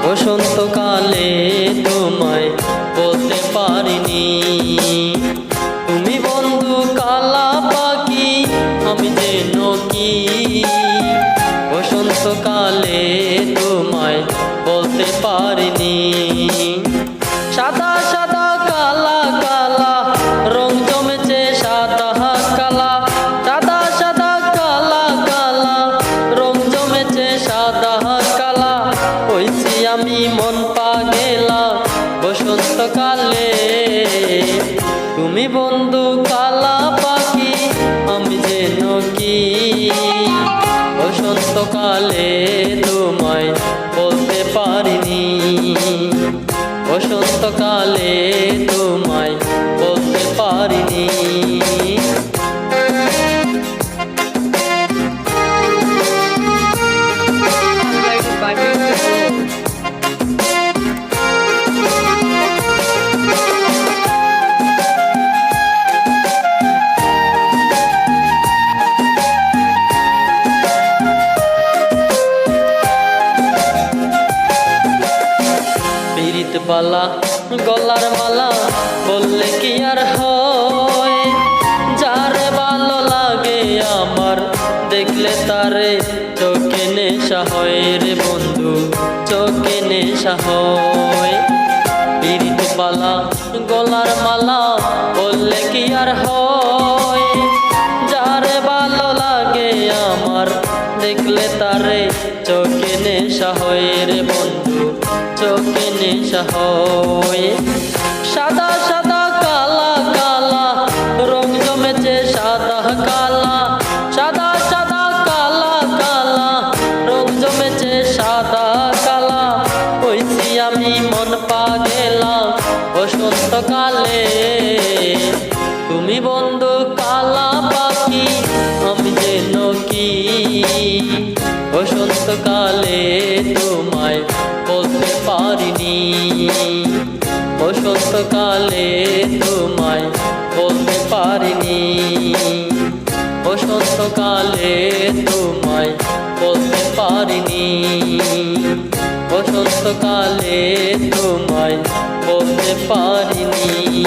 বসন্তকালে তোমায় বলতে পারিনি। তুমি বন্ধু কালা পাখি, আমি যেন কি। বসন্তকালে তোমায় বলতে পারিনি। সাদা সাদা কালা কালা রং জমেছে সাদা কালা। সাদা সাদা কালা কালা রং জমেছে সাদা কালা। হইছি আমি মন পাগেলা বসন্তকালে। তুমি বন্ধু কালা পাখি, আমি যেন কি। বসন্তকালে তোমায় বলতে পারিনি। বসন্তকালে তোমায় বলতে পারিনি। বালা গলার মালা বললে কি আর হয়। যারে ভালো লাগে আমার দেখলে তারে চোখে নেশা হয় রে বন্ধু, চোখে নেশা হয়। পিরিত বালা গলার মালা বললে কি আর হয়। যারে ভালো লাগে আমার দেখলে তারে চোখে নেশা হয় রে বন্ধু, চোখে নেশা হয়। সাদা সাদা কালা কালা রং জমেছে সাদা কালা। সাদা সাদা কালা কালা রং জমেছে সাদা কালা। হইছি আমি মন পাগেলা বসন্তকালে। তুমি বন্ধু কালা পাখি, আমি যেন কি। বসন্তকালে তোমায় বলতে পারিনি। বসন্তকালে তোমায় বলতে পারিনি। বসন্তকালে তোমায় বলতে পারিনি। বসন্তকালে তোমায় বলতে পারিনি।